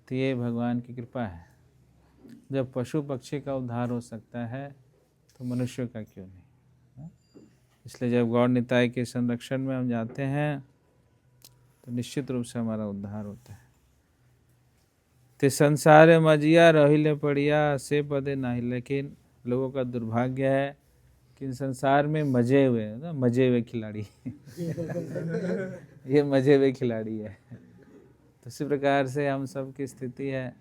तो ये भगवान की कृपा है। जब पशु पक्षी का उद्धार हो सकता है तो मनुष्य का क्यों नहीं। इसलिए जब गौड़ निताय के संरक्षण में हम जाते हैं तो निश्चित रूप से हमारा उद्धार होता है। ते संसार मजिया रहिले पड़िया से पदे नहीं। लेकिन लोगों का दुर्भाग्य है कि संसार में मजे हुए ना, मजे हुए खिलाड़ी ये मजे हुए खिलाड़ी है। तो इसी प्रकार से हम सब की स्थिति है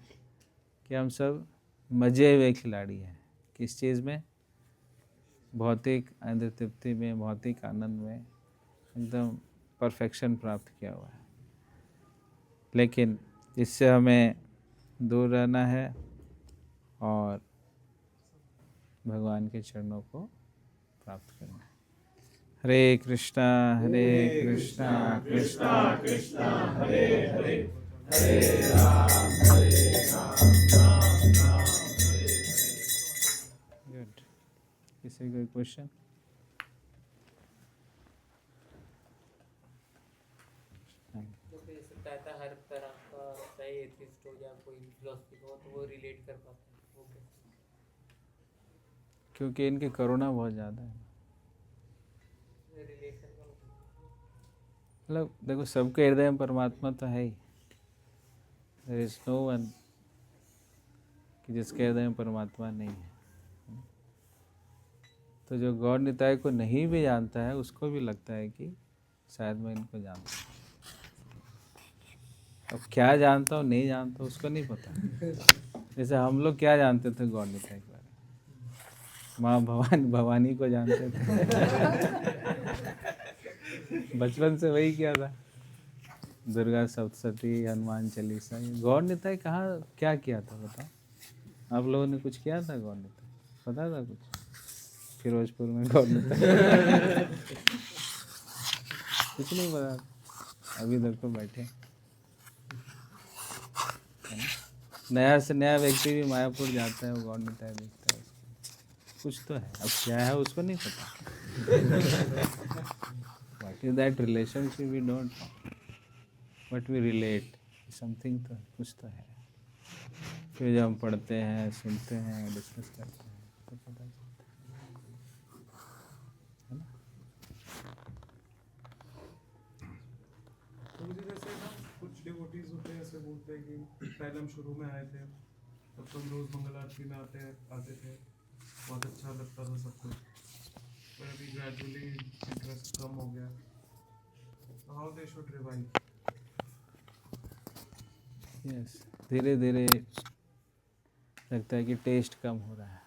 कि हम सब मजे हुए खिलाड़ी हैं। किस चीज़ में? भौतिक आनंद तृप्ति में, भौतिक आनंद में एकदम परफेक्शन प्राप्त किया हुआ है। लेकिन इससे हमें दूर रहना है और भगवान के चरणों को प्राप्त करना है। हरे कृष्णा कृष्णा कृष्णा हरे हरे, हरे राम गुड। किसी कोई क्वेश्चन? हर तरह का चाहे एथिस्ट हो या कोई फिलोसफी हो तो वो रिलेट कर पाते हैं वो कैसे? क्योंकि इनकी करुणा बहुत ज़्यादा है। रिलेशन का मतलब देखो, सबके हृदय में परमात्मा तो है ही। देयर इज नो वन कि जिसके हृदय में परमात्मा नहीं है। तो जो गौड़ निताय को नहीं भी जानता है उसको भी लगता है कि शायद मैं इनको जानता हूँ। अब क्या जानता हूँ नहीं जानता हूँ उसको नहीं पता। जैसे हम लोग क्या जानते थे गौड़ निताय के बारे में? माँ भवानी को जानते थे बचपन से वही किया था, दुर्गा सप्तशती, हनुमान चालीसा। गौड़ निताय कहाँ क्या किया था बताओ? आप लोगों ने कुछ किया था गौड़ निताय? पता था कुछ? फिरोजपुर में गौड़ निताय कुछ नहीं पता। अभी तक तो बैठे। नया से नया व्यक्ति भी मायापुर जाता है, वो गौड़ निताय देखता है उसको। कुछ तो है, अब क्या है उसको नहीं पता। What is that relationship we don't know, but we relate something. तो कुछ तो है। फिर जब हम पढ़ते हैं, सुनते हैं, डिस्कस करते हैं तो पता चलता है ना। तो मुझे जैसे ना कुछ डिवोटीज होते हैं ऐसे बोलते हैं कि पहले हम शुरू में आए थे तब तो हम रोज मंगल आरती में आते थे, बहुत अच्छा लगता था सब कुछ, पर अभी ग्रेजुअली इंटरेस्ट कम हो गया। How they should revive? Yes, धीरे धीरे लगता है कि टेस्ट कम हो रहा है,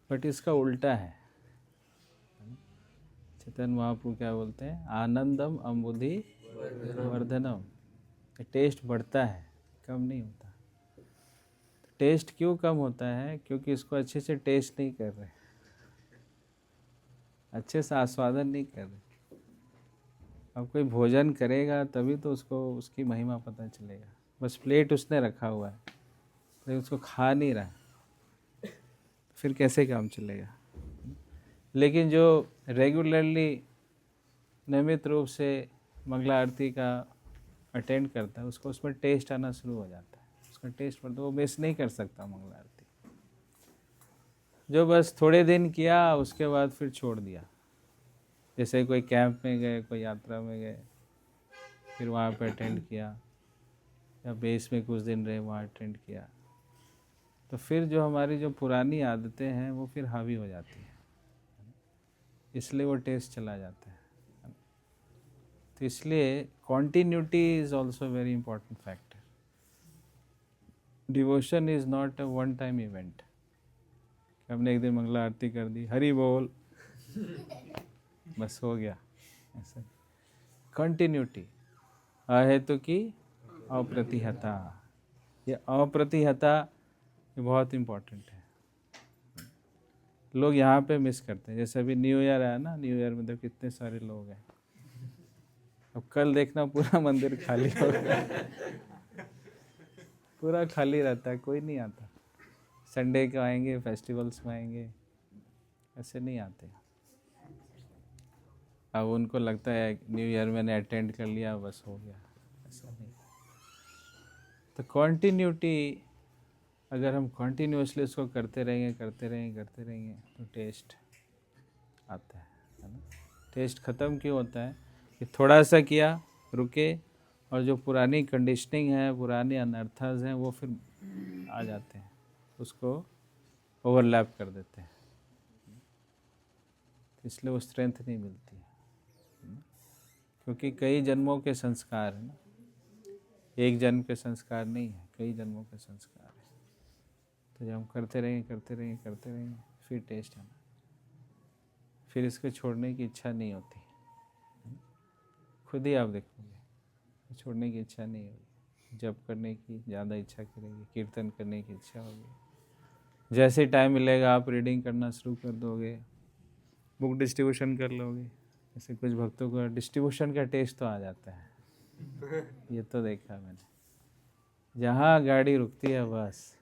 बट इसका उल्टा है। चैतन्य महाप्रभु क्या बोलते हैं? आनंदम अम्बुधि वर्धनम। टेस्ट बढ़ता है, कम नहीं होता। टेस्ट क्यों कम होता है? क्योंकि इसको अच्छे से टेस्ट नहीं कर रहे, अच्छे से आस्वादन नहीं कर रहे। अब कोई भोजन करेगा तभी तो उसको उसकी महिमा पता चलेगा। बस प्लेट उसने रखा हुआ है लेकिन उसको खा नहीं रहा, फिर कैसे काम चलेगा? लेकिन जो रेगुलरली नियमित रूप से मंगला आरती का अटेंड करता है उसको उसमें टेस्ट आना शुरू हो जाता है। उसका टेस्ट बढ़ता है, वो मिस नहीं कर सकता मंगला आरती। जो बस थोड़े दिन किया उसके बाद फिर छोड़ दिया, जैसे कोई कैंप में गए, कोई यात्रा में गए, फिर वहाँ पे अटेंड किया, या बेस में कुछ दिन रहे वहाँ अटेंड किया, तो फिर जो हमारी जो पुरानी आदतें हैं वो फिर हावी हो जाती हैं, इसलिए वो टेस्ट चला जाता है। तो इसलिए continuity is also very important factor. Devotion is not a one time event. हमने एक दिन मंगला आरती कर दी, हरि बोल, बस हो गया, ऐसा। कंटिन्यूटी, अहेतु की अप्रतिहता। ये अप्रतिहता ये बहुत इम्पोर्टेंट है। लोग यहाँ पे मिस करते हैं। जैसे अभी न्यू ईयर आया ना, न्यू ईयर में तो कितने सारे लोग हैं। अब कल देखना पूरा मंदिर खाली हो गया, पूरा खाली रहता है, कोई नहीं आता। संडे को आएंगे, फेस्टिवल्स में आएंगे, ऐसे नहीं आते। अब उनको लगता है न्यू ईयर मैंने अटेंड कर लिया, बस हो गया, ऐसा नहीं। तो कॉन्टिन्यूटी अगर हम कंटिन्यूसली उसको करते रहेंगे तो टेस्ट आता है ना। टेस्ट ख़त्म क्यों होता है कि थोड़ा सा किया, रुके, और जो पुरानी कंडीशनिंग है, पुरानी अनर्थाज हैं, वो फिर आ जाते हैं, उसको ओवरलैप कर देते हैं, इसलिए वो स्ट्रेंथ नहीं मिलती है, क्योंकि कई जन्मों के संस्कार है ना, एक जन्म के संस्कार नहीं है, कई जन्मों के संस्कार है। तो जब हम करते रहेंगे फिर टेस्ट आना, फिर इसको छोड़ने की इच्छा नहीं होती, खुद ही आप देखोगे छोड़ने की इच्छा नहीं होगी, जप करने की ज़्यादा इच्छा करेगी, कीर्तन करने की इच्छा होगी, जैसे टाइम मिलेगा आप रीडिंग करना शुरू कर दोगे, बुक डिस्ट्रीब्यूशन कर लोगे। ऐसे कुछ भक्तों को डिस्ट्रीब्यूशन का टेस्ट तो आ जाता है, ये तो देखा मैंने, जहाँ गाड़ी रुकती है बस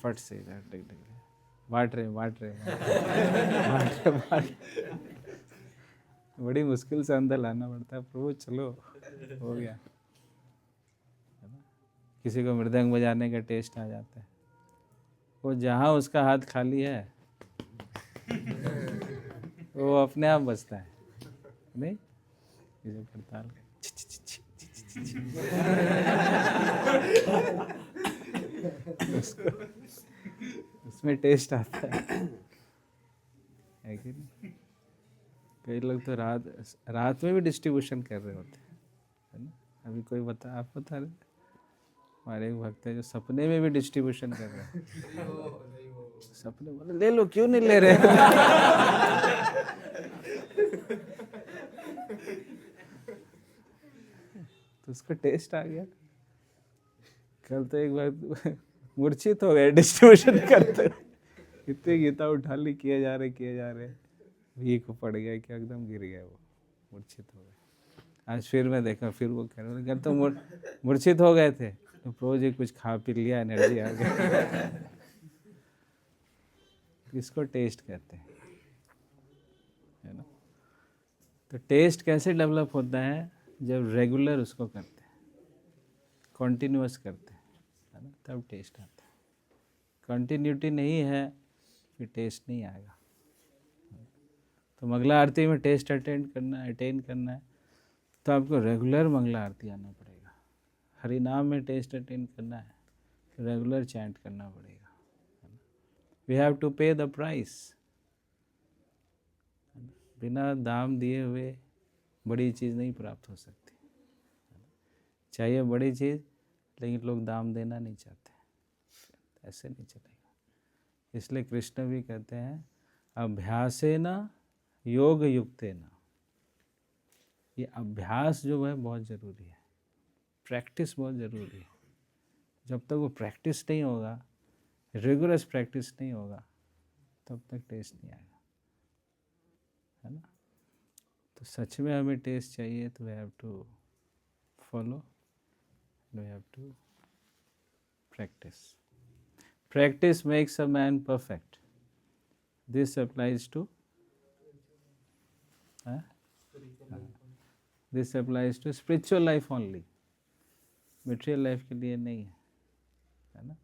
फट से बांट रहे बड़ी मुश्किल से अंदर लाना पड़ता है, प्रभु चलो हो गया, है ना। किसी को मृदंग बजाने का टेस्ट आ जाता है, वो जहाँ उसका हाथ खाली है वो अपने आप बजता है, नहीं किसी करताल उसमें टेस्ट आता है कि नहीं। कई लोग तो रात में भी डिस्ट्रीब्यूशन कर रहे होते हैं, है ना। अभी कोई आप बता रहे, हमारे एक भक्त है जो सपने में भी डिस्ट्रीब्यूशन कर रहे हैं, सपने बोले ले लो, क्यों नहीं ले रहे तो उसको टेस्ट आ गया। कल तो एक बार मूर्छित हो गए डिस्ट्रीब्यूशन करते, इतनी गीता उठा ली, किए जा रहे भीख पड़ गया कि एकदम गिर गया, वो मूर्छित हो गए। आज फिर मैं देखा, फिर वो कह रहे तो मूर्छित हो गए थे, तो प्रभु जी कुछ खा पी लिया, एनर्जी आ गई। इसको टेस्ट कहते हैं, है ना। तो टेस्ट कैसे डेवलप होता है, जब रेगुलर उसको करते हैं, कॉन्टिन्यूअस करते हैं, है ना, तब टेस्ट आता है। कंटिन्यूटी नहीं है फिर टेस्ट नहीं आएगा। तो मंगला आरती में टेस्ट अटेंड करना है तो आपको रेगुलर मंगला आरती आना पड़ेगा। हरि नाम में टेस्ट अटेंड करना है तो रेगुलर चैंट करना पड़ेगा। वी हैव टू पे द प्राइस। बिना दाम दिए हुए बड़ी चीज़ नहीं प्राप्त हो सकती। चाहिए बड़ी चीज़, लेकिन लोग दाम देना नहीं चाहते, ऐसे नहीं चलेगा। इसलिए कृष्ण भी कहते हैं अभ्यासेन योग युक्तेन। ये अभ्यास जो है बहुत ज़रूरी है, प्रैक्टिस बहुत ज़रूरी है। जब तक वो प्रैक्टिस नहीं होगा, रिगुलस प्रैक्टिस नहीं होगा, तब तक टेस्ट नहीं आएगा, है ना। तो सच में हमें टेस्ट चाहिए तो we have to follow, we have to practice. Practice makes a man perfect. This applies to this applies to spiritual life only. Material life के लिए नहीं है ना।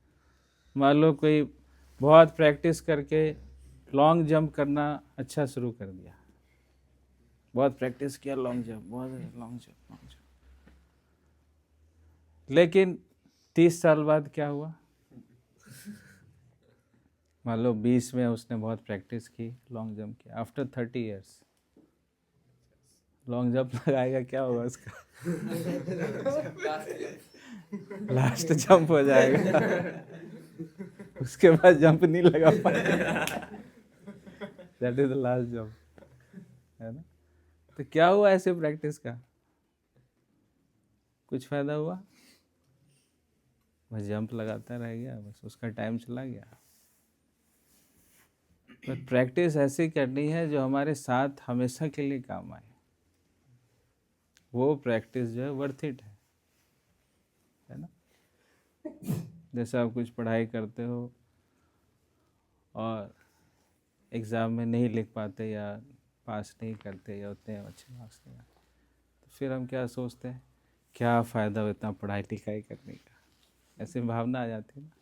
मान लो कोई बहुत प्रैक्टिस करके लॉन्ग जंप करना अच्छा शुरू कर दिया, बहुत प्रैक्टिस किया लॉन्ग जंप, लेकिन 30 साल बाद क्या हुआ, मान लो 20 में उसने बहुत प्रैक्टिस की, लॉन्ग जंप किया, आफ्टर 30 इयर्स लॉन्ग जंप लगाएगा, क्या होगा उसका लास्ट जंप हो जाएगा, उसके बाद जंप नहीं लगा पाएगा, that is the last jump, है ना। तो क्या हुआ ऐसे प्रैक्टिस का, कुछ फायदा हुआ, बस जंप लगाता रह गया, बस उसका टाइम चला गया। पर प्रैक्टिस ऐसी करनी है जो हमारे साथ हमेशा के लिए काम आए, वो प्रैक्टिस जो है वर्थ इट है ना। जैसे आप कुछ पढ़ाई करते हो और एग्ज़ाम में नहीं लिख पाते या पास नहीं करते या उतने अच्छे मार्क्स नहीं आते, तो फिर हम क्या सोचते हैं, क्या फ़ायदा हो इतना पढ़ाई लिखाई करने का, ऐसी भावना आ जाती है ना।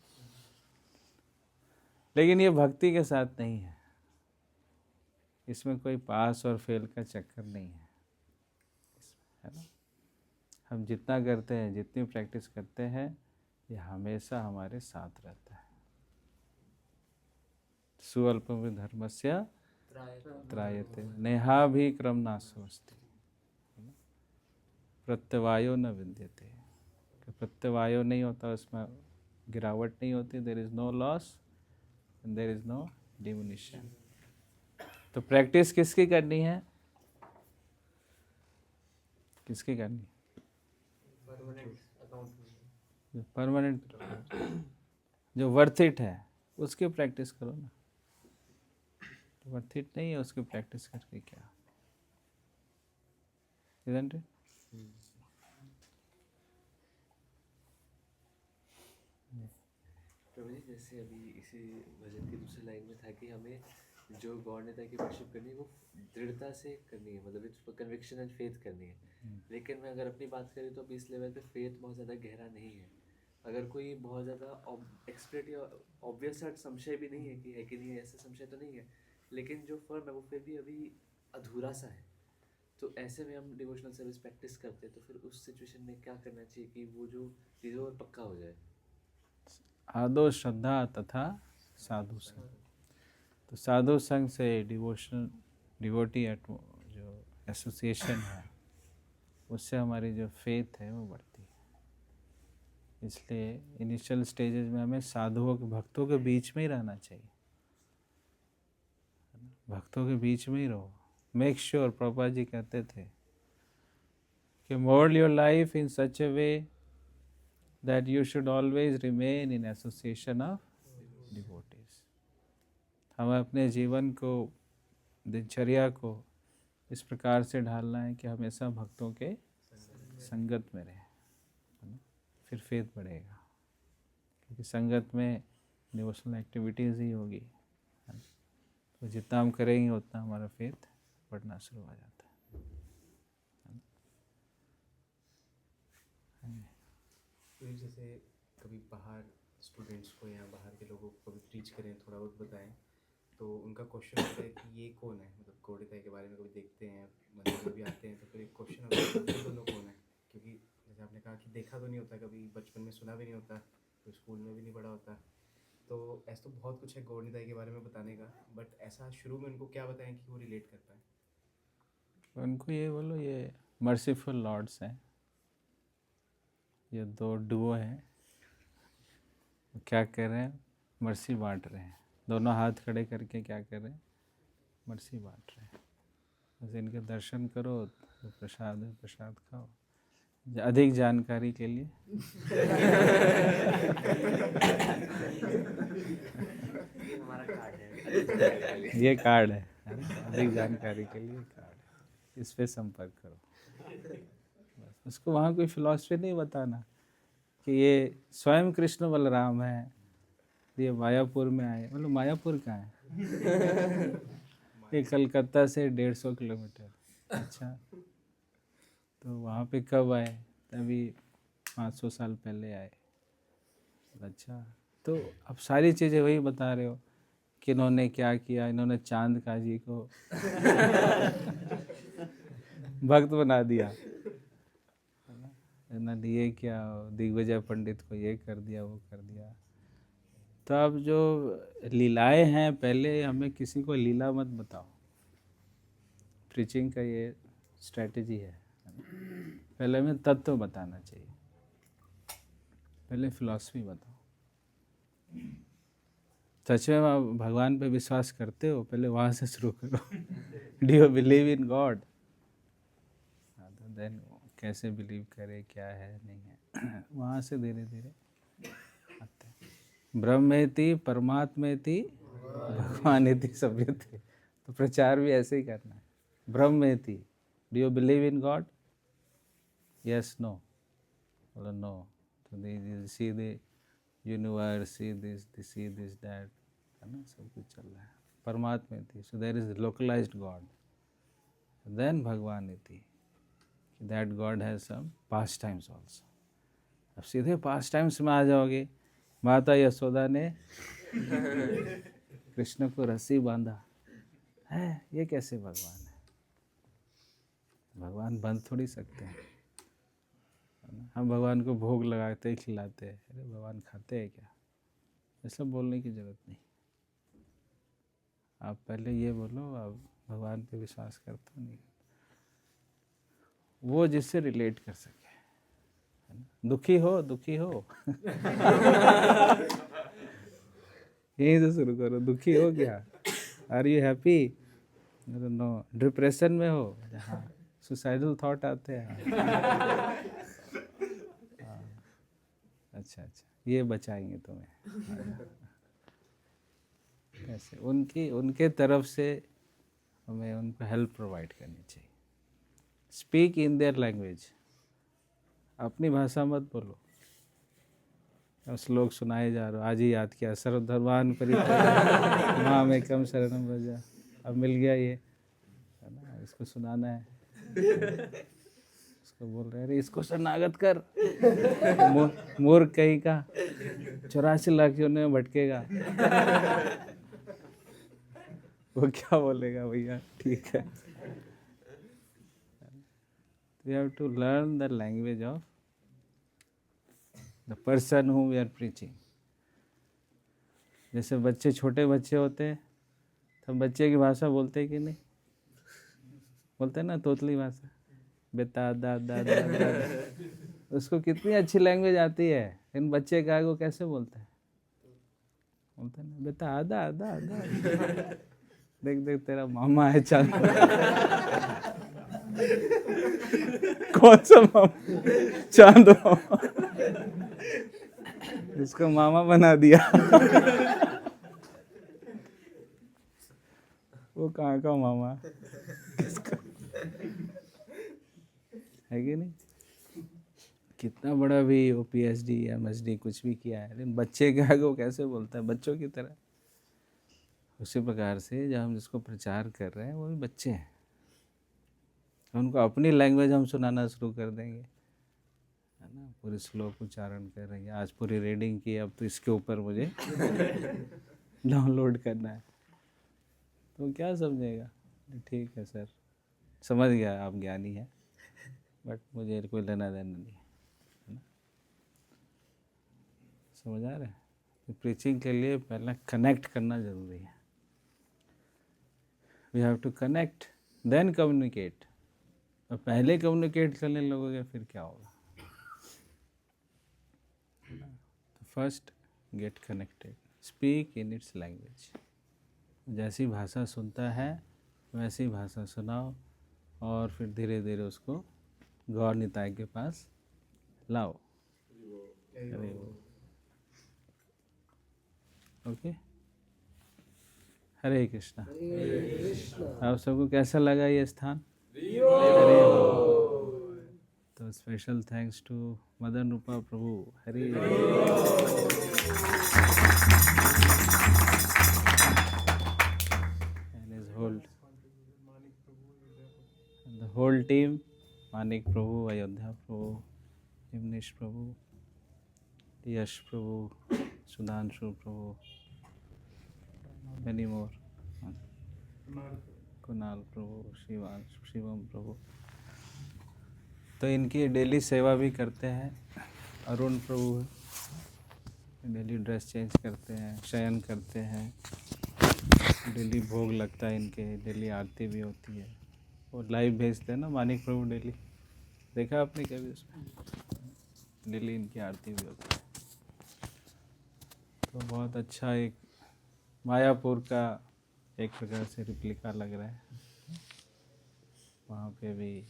लेकिन ये भक्ति के साथ नहीं है, इसमें कोई पास और फेल का चक्कर नहीं है, है ना। हम जितना करते हैं, जितनी प्रैक्टिस करते हैं, ये हमेशा हमारे साथ रहता है। सुअल्पम धर्मस्य त्रायते नेहा भी क्रम नास्ति प्रत्यवायो न विद्यते। प्रत्यवायो नहीं होता, उसमें गिरावट नहीं होती, there is no loss and there is no diminution. तो प्रैक्टिस किसकी करनी है? किसकी करनी है? परमानेंट अकाउंट में परमानेंट, जो वर्थ इट है उसकी प्रैक्टिस करो ना। वर्थ इट नहीं है उसकी प्रैक्टिस करके क्या, isn't it? प्रभु जी, जैसे अभी इसी भजन की दूसरी लाइन में था कि हमें जो गौरता की वर्शिप करनी है वो दृढ़ता से करनी है, मतलब इट्स कन्विक्शन एंड फेथ करनी है। लेकिन मैं अगर अपनी बात करूँ तो अभी इस लेवल पे फेथ बहुत ज़्यादा गहरा नहीं है। अगर कोई बहुत ज़्यादा एक्सपर्ट या ऑब्वियस सा संशय भी नहीं है कि नहीं है, ऐसा संशय तो नहीं है, लेकिन जो फर्म है वो फिर भी अभी अधूरा सा है। तो ऐसे में हम डिवोशनल सर्विस प्रैक्टिस करते हैं, तो फिर उस सिचुएशन में क्या करना चाहिए कि वो जो चीज़ें और पक्का हो जाए? आदो श्रद्धा तथा साधु संग। तो साधु संग से डिवोटी जो एसोसिएशन है, उससे हमारी जो फेथ है वो बढ़ती है। इसलिए इनिशियल स्टेजेस में हमें साधुओं के, भक्तों के बीच में ही रहना चाहिए। भक्तों के बीच में ही रहो। मेक श्योर, प्रभुपाद जी कहते थे कि mould your life in such A way that you should always remain in association of devotees। हमें अपने जीवन को, दिनचर्या को इस प्रकार से ढालना है कि हमेशा भक्तों के संगत में रहे, फिर फेथ बढ़ेगा। क्योंकि संगत में डिवोशनल एक्टिविटीज़ ही होगी, तो जितना हम करेंगे उतना हमारा फेथ बढ़ना शुरू हो जाता है। तो जैसे कभी बाहर स्टूडेंट्स को या बाहर के लोगों को कभी टीच करें, थोड़ा बहुत बताएं, तो उनका क्वेश्चन होता है कि ये कौन है, मतलब गौड़िता के बारे में कभी देखते हैं, मंदिर में भी आते हैं, तो फिर एक क्वेश्चन होता है कि ये दोनों कौन है। क्योंकि जैसे आपने कहा कि देखा तो नहीं होता, कभी बचपन में सुना भी नहीं होता, तो स्कूल में भी नहीं पढ़ा होता, तो ऐसा तो बहुत कुछ है गौड़िता के बारे में बताने का, बट ऐसा शुरू में उनको क्या बताएं कि वो रिलेट कर पाए? उनको ये बोलो, ये मर्सीफुल लॉर्ड्स हैं, ये दो डुओ हैं, क्या कर रहे हैं? मर्सी बांट रहे हैं। दोनों हाथ खड़े करके क्या कर रहे हैं? मर्सी बांट रहे हैं। बस इनके दर्शन करो, तो प्रसाद है, प्रसाद खाओ। अधिक जानकारी के लिए हमारा कार्ड है। ये कार्ड है ना? अधिक जानकारी के लिए कार्ड है, इस पे संपर्क करो। बस उसको वहाँ कोई फिलॉसफी नहीं बताना कि ये स्वयं कृष्ण बलराम है, ये मायापुर में आए। मतलब मायापुर कहाँ है? ये कलकत्ता से 150 किलोमीटर। अच्छा, तो वहाँ पे कब आए? तभी 500 साल पहले आए। अच्छा, तो अब सारी चीज़ें वही बता रहे हो कि इन्होंने क्या किया। इन्होंने चांद काजी को भक्त बना दिया, इन्होंने ये क्या, दिग्विजय पंडित को ये कर दिया, वो कर दिया। तो अब जो लीलाएं हैं, पहले हमें किसी को लीला मत बताओ। प्रीचिंग का ये स्ट्रेटजी है, पहले हमें तत्व बताना चाहिए, पहले फिलॉसफी बताओ। सच में आप भगवान पे विश्वास करते हो? पहले वहाँ से शुरू करो। Do you believe in God? Then कैसे बिलीव करे, क्या है नहीं है, वहाँ से धीरे धीरे आते हैं। ब्रह्मेति परमात्मेति भगवानेति सभ्यते। तो प्रचार भी ऐसे ही करना है। ब्रह्मेति, do you believe in God? Yes, no, बोलो नो। तो see the universe, see this that, है ना, सब कुछ चल रहा है। परमात्मेति, so there is localised God. Then भगवानेति, that God has some pastimes also। अब सीधे पास्ट टाइम्स में आ जाओगे, माता यशोदा ने कृष्ण को रस्सी बांधा है, ये कैसे भगवान है? भगवान बंध थोड़ी सकते हैं। हम भगवान को भोग लगाते ही खिलाते हैं, अरे भगवान खाते हैं क्या? ये सब बोलने की जरूरत नहीं। आप पहले ये बोलो आप भगवान पे विश्वास करते हो नहीं, वो जिससे रिलेट कर सके, है ना? दुखी हो यहीं से शुरू करो। दुखी हो क्या? Are you happy? No. Depression में हो? हाँ। सुसाइडल थॉट आते हैं? हाँ। अच्छा, ये बचाएंगे तुम्हें। कैसे? उनके तरफ से हमें उनको हेल्प प्रोवाइड करनी चाहिए। स्पीक इन देयर लैंग्वेज, अपनी भाषा मत बोलो। श्लोक सुनाए जा रहे हो, आज ही याद किया, सर्वधर्मान् परित्यज्य मामेकं शरणं व्रज। अब मिल गया ये, है ना? इसको सुनाना है। इसको बोल रहे अरे इसको शरणागत कर, मूर्ख कहीं का, 84 लाख योनियों में भटकेगा। वो क्या बोलेगा भैया? ठीक है। We have to learn the language of the person whom we are preaching. जैसे बच्चे, छोटे बच्चे होते हैं, तो बच्चे की भाषा बोलते हैं कि नहीं? बोलते हैं ना, तोतली भाषा, बेटा दा दा दा दा। उसको कितनी अच्छी लैंग्वेज आती है, इन बच्चे का वो कैसे बोलते हैं? बोलते हैं ना, बेटा आदा आदा आदा। देख देख तेरा मामा है चांद। कौन सा मामा? चांद मामा। इसको मामा बना दिया। वो कहाँ का मामा? किसका? है कि नहीं? कितना बड़ा भी वो PhD MSD कुछ भी किया है, लेकिन बच्चे के आगे वो कैसे बोलता है? बच्चों की तरह। उसी प्रकार से जब हम जिसको प्रचार कर रहे हैं वो भी बच्चे हैं, उनको अपनी लैंग्वेज हम सुनाना शुरू कर देंगे, है ना? पूरे श्लोक उच्चारण कर रहे हैं, आज पूरी रीडिंग की, अब तो इसके ऊपर मुझे डाउनलोड करना है, तो क्या समझेगा? ठीक है सर, समझ गया आप ज्ञानी हैं, बट मुझे कोई लेना देना नहीं है, ना? समझ आ रहा है? तो प्रीचिंग के लिए पहले कनेक्ट करना ज़रूरी है। We have to connect then communicate. और पहले कम्युनिकेट करने लगोगे फिर क्या होगा? तो first get connected, speak in its language. जैसी भाषा सुनता है वैसी भाषा सुनाओ, और फिर धीरे धीरे उसको गौर निताय के पास लाओ। ओके, हरे कृष्णा। आप सबको कैसा लगा ये स्थान? हरे तो special thanks to Madan Rupa Prabhu. Hare and his whole and the whole team, Manik Prabhu, Ayodhya Prabhu, Himnish Prabhu, Yash Prabhu, Sudhanshu Prabhu, many more, Kunal Prabhu, Shivam Prabhu. तो इनकी डेली सेवा भी करते हैं। Arun Prabhu daily dress change करते हैं, शयन करते हैं, डेली भोग लगता है इनके, डेली आरती भी होती है। वो लाइव भेजते हैं ना मानिक प्रभु डेली, देखा आपने कभी? उसमें डेली इनकी आरती भी होती है। तो बहुत अच्छा एक मायापुर का एक प्रकार से रिप्लिका लग रहा है। वहाँ पे भी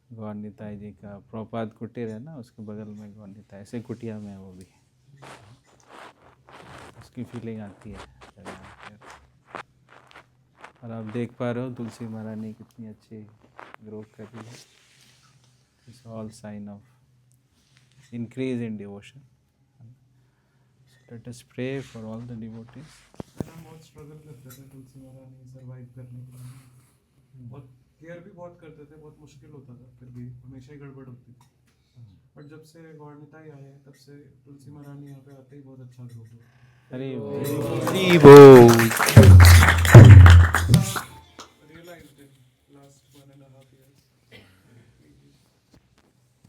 गौर निताई जी का प्रपात कुटीर है ना, उसके बगल में गौर निताई, ऐसे कुटिया में है वो भी, उसकी फीलिंग आती है। और आप देख पा रहे हो तुलसी महारानी कितनी अच्छी ग्रोथ कर रही है। It's all sign of increase in devotion. Let us pray for all the devotees. हम बहुत स्ट्रगल करते थे तुलसी महारानी सर्वाइव करने के लिए, बहुत केयर भी बहुत करते थे, बहुत मुश्किल होता था, फिर भी हमेशा ही गड़बड़ होती थी। बट जब से गौरनीताई आए हैं तब से तुलसी महारानी यहाँ पे आते ही बहुत अच्छा ग्रो हुआ। हरी हरी बोल। Realized in last 1.5 years।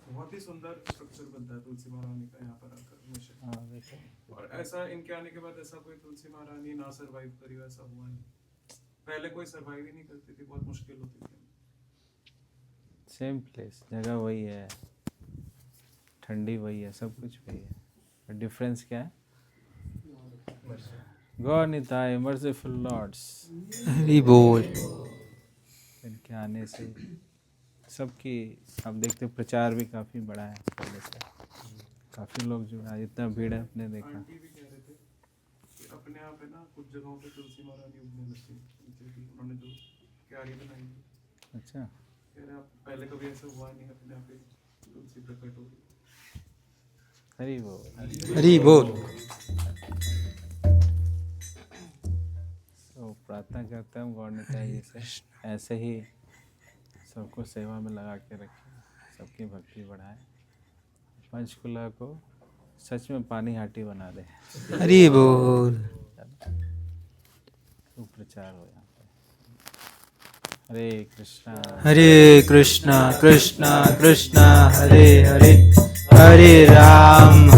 बहुत ही सुंदर स्ट्रक्चर बनता है तुलसी महारानी का यहाँ पर आकर हमेशा। हाँ देखो और ऐसा इनके आने के बाद ऐसा कोई तुलसी महारानी ना सरवाइव करी हो, ऐसा हुआ नहीं। पहले कोई सरवाइव ही नहीं करती थी, बहुत मुश्किल होती थी। सेम प्लेस, जगह वही है, ठंडी वही है, सब कुछ वही है, पर डिफरेंस क्या है? गौरनीताई मर्सीफुल लॉर्ड्स, हरी बोल। इनके आने से सबकी आप देखते हो प्रचार भी काफ़ी बड़ा है पहले से, काफ़ी लोग जुड़ा, इतना भीड़ है आपने देखा। आंटी भी कह रहे थे कि अपने आप है ना कुछ जगहों पे तुलसी महारानी उगने लगती है, उन्होंने जो क्यारी बनाई है। अच्छा, कह रहे आप पहले कभी ऐसा हुआ नहीं, अपने आप ही तुलसी प्रकट हो गई। हरी बोल। हरी बोल। तो प्रार्थना करते हैं हम गौरनीताई जी से ऐसे ही सबको सेवा में लगा के रखें, सबकी भक्ति बढ़ाए, पंचकुला को सच में पानी हाटी बना दे, हरी बोल। तो प्रचार हो यहाँ पे। हरे कृष्णा हरे कृष्णा कृष्णा कृष्णा हरे हरे, हरे राम